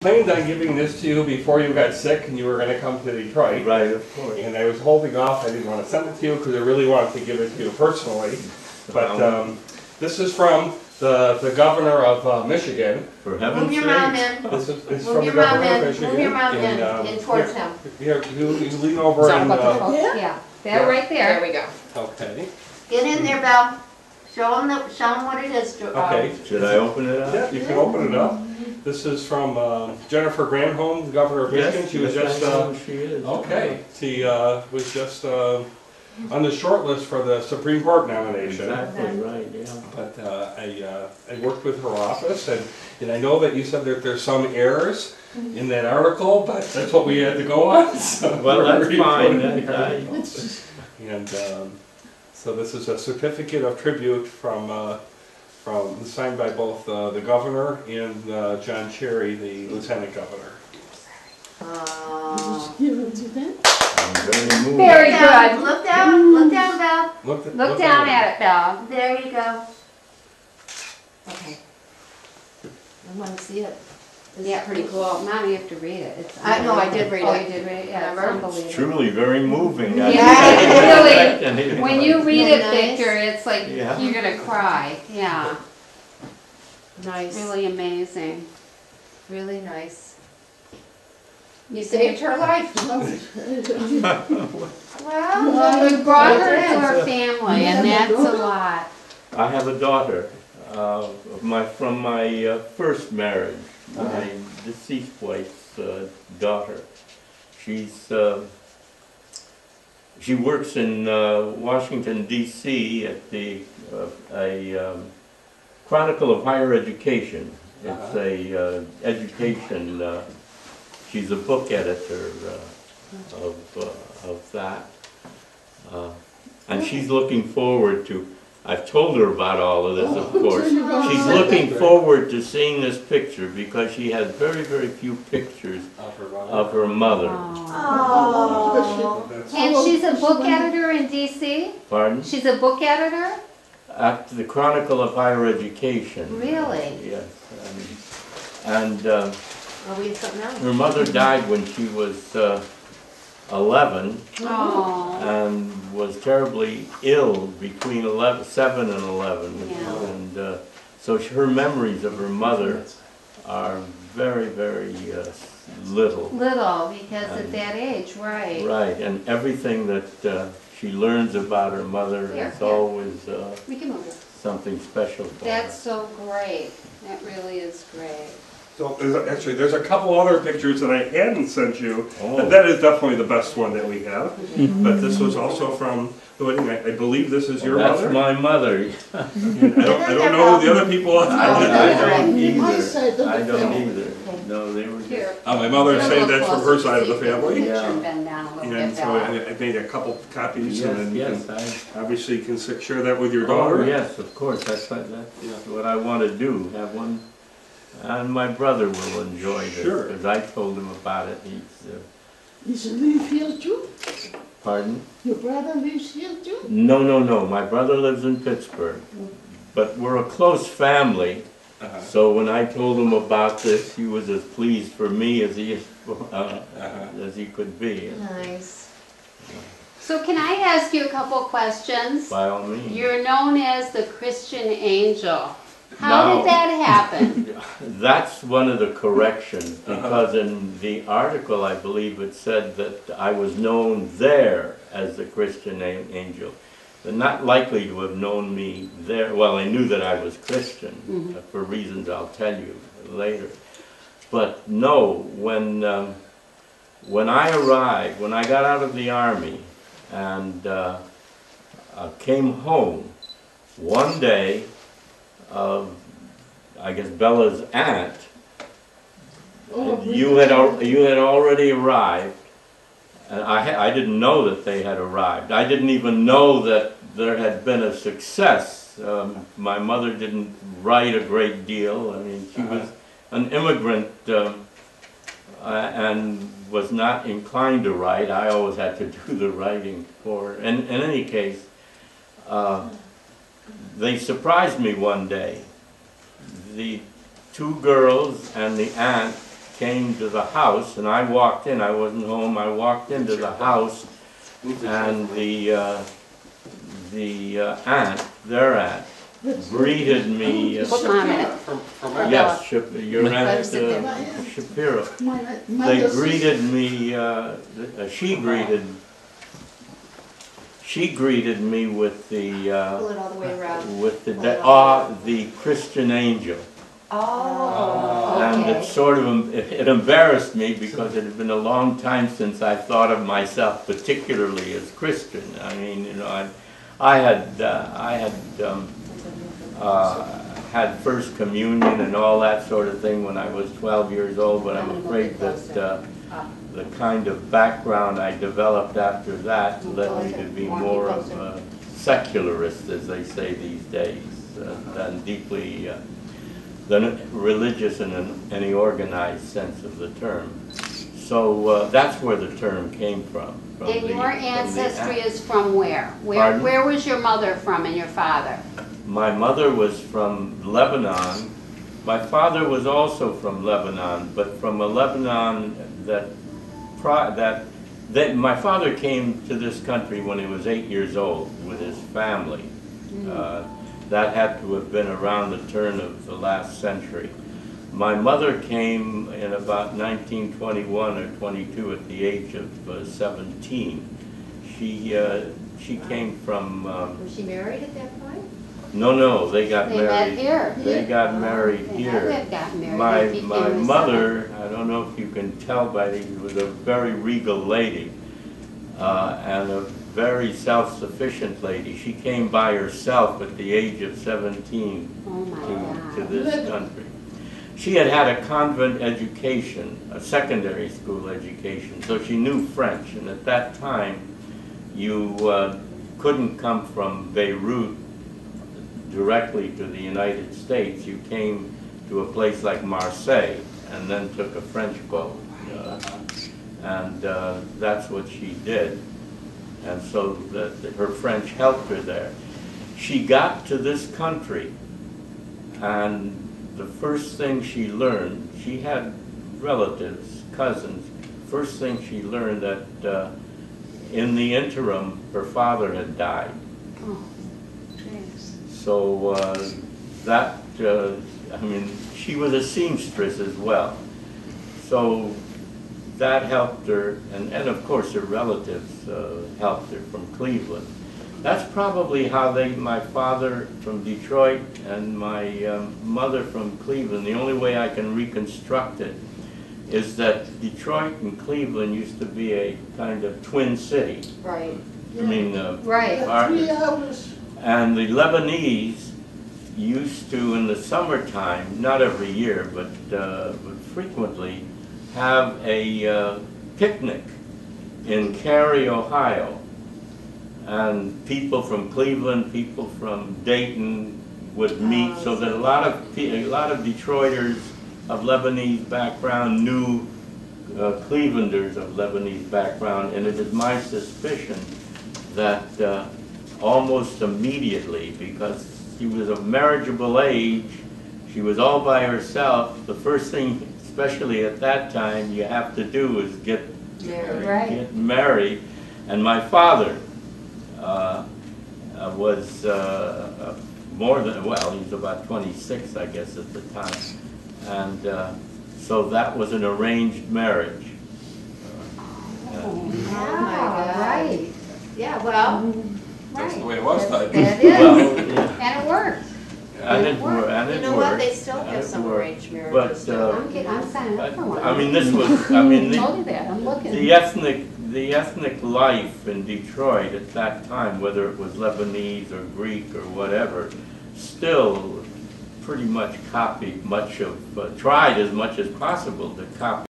planned on giving this to you before you got sick and you were going to come to Detroit. Right, of course. And I was holding off. I didn't want to send it to you because I really wanted to give it to you personally. But this is from the governor of Michigan. For heaven's sake. Move your mom in. This is Move from the your mom governor of in. Michigan. Move your mom in towards him. Here, you lean over and... Yeah, that right there. There we go. Okay. Get in there, Belle. Show him what it is. Okay. Should I open it up? Yeah, you can open it up. This is from Jennifer Granholm, the governor of Michigan. Yes, She was just... she is. Okay. She was just on the short list for the Supreme Court nomination. Exactly right, yeah. But I worked with her office, and I know that you said that there's some errors in that article, but that's what we had to go on. So Well, that's fine. And so this is a certificate of tribute from signed by both the governor and John Cherry, the lieutenant governor. Very good. Look down, Belle. Look down at it, Belle. There you go. Okay. I want to see it. Yeah, pretty cool. Mom, you have to read it. It's I know, I did read Oh, it. you did read it? Yeah, it's Remember? unbelievable. Truly very moving. Yeah, really. When you read it, Nice. Victor, it's like Yeah. you're gonna cry. Yeah, Nice. really amazing. Really nice. You Saved her life. Well, Well, you brought her that's to it. her family, and that's a lot. I have a daughter from my first marriage, my deceased wife's daughter. She works in Washington, D.C. at the Chronicle of Higher Education. It's a education. She's a book editor of that, and she's looking forward to. I've told her about all of this, of course. She's looking forward to seeing this picture because she has very, very few pictures of her mother. Oh. And she's a book editor in D.C.? Pardon? She's a book editor? At the Chronicle of Higher Education. Really? Yes. And Are we something else? her mother died when she was 11 Oh. and was terribly ill between 7 and 11. Yeah. And so her memories of her mother are very, very little. Little, because at that age, right. Right, and everything that she learns about her mother Here, is yeah. always We can move it. something special for That's so great. That really is great. So there's a couple other pictures that I hadn't sent you. Oh. That is definitely the best one that we have. But this was also from the wedding. I believe this is your That's mother. my mother. And I don't know who the other people are. I don't My side of either. the I don't family. either. No, they were. Here. My mother is Get a saying little that's from her closer side of so the you can family. picture Yeah. and bend down a little And bit, so Bella. I made a couple copies, and Yes, then yes, obviously you can share that with your Oh, daughter. yes, of course, that's what I want to do, have one, and my brother will enjoy this, Sure. because I told him about it, Is he live here too? pardon? Your brother lives here too? No, my brother lives in Pittsburgh, but we're a close family, so when I told him about this, he was as pleased for me as he could be, Nice. So can I ask you a couple questions? by all means. You're known as the Christian angel. How No. did that happen? That's one of the corrections, because in the article, I believe it said that I was known there as the Christian angel. They're not likely to have known me there. Well, they knew that I was Christian, for reasons I'll tell you later. But no, when I arrived, when I got out of the Army and came home, one day, I guess Bella's aunt, you had already arrived, and I didn't know that they had arrived. I didn't even know that there had been a success. My mother didn't write a great deal. I mean, she was an immigrant and was not inclined to write. I always had to do the writing for her. And in any case, they surprised me one day. The two girls and the aunt came to the house, and I walked in. I wasn't home. I walked into the house, and the aunt, their aunt, greeted me. Put Mom in it. Yes, your aunt Let her sit Shapiro. My They sister- greeted me. She greeted me with Pull the it all the way around. the Christian angel. Oh, And okay. it sort of, it embarrassed me because it had been a long time since I thought of myself particularly as Christian. I mean, you know, I had First Communion and all that sort of thing when I was 12 years old, but I'm afraid that the kind of background I developed after that led me to be more of a secularist, as they say these days, than deeply than religious in any organized sense of the term. So that's where the term came from. And your ancestry is from where? Pardon? Where was your mother from and your father? My mother was from Lebanon. My father was also from Lebanon, but from a Lebanon that my father came to this country when he was 8 years old with his family. That had to have been around the turn of the last century. My mother came in about 1921 or 22 at the age of 17. She came from, Was she married at that point? no, they got They met married. here. They got married They here. had gotten married. My They became the mother, I don't know if you can tell by the, was a very regal lady and a very self-sufficient lady. She came by herself at the age of 17 Oh my to God. this country. She had had a convent education, a secondary school education, so she knew French. And at that time, you couldn't come from Beirut directly to the United States. You came to a place like Marseille and then took a French boat. And that's what she did. And so her French helped her there. She got to this country, and the first thing she learned, she had relatives, cousins, first thing she learned that in the interim, her father had died. Oh, jeez. So I mean, she was a seamstress as well. So that helped her, and of course her relatives helped her from Cleveland. That's probably how my father from Detroit and my mother from Cleveland, the only way I can reconstruct it is that Detroit and Cleveland used to be a kind of twin city. Right. I mean, Right. partners. 3 hours. And the Lebanese used to, in the summertime, not every year, but frequently, have a picnic in Cary, Ohio. And people from Cleveland, people from Dayton would meet, so that a lot of Detroiters of Lebanese background knew Clevelanders of Lebanese background, and it is my suspicion that almost immediately, because she was of marriageable age, she was all by herself, the first thing, especially at that time, you have to do is get Right. married. And my father was more than, well, he was about 26, I guess, at the time. And so that was an arranged marriage. Oh my Wow, God. right. Yeah, well, That's the Right. way it was That done. is, Well, yeah, and it worked. and it worked. you know what, they still have some arranged marriages. But, though. I'm signing up for one. I mean, this was, I mean, Told you that, I'm looking. the ethnic life in Detroit at that time, whether it was Lebanese or Greek or whatever, still pretty much copied much of, tried as much as possible to copy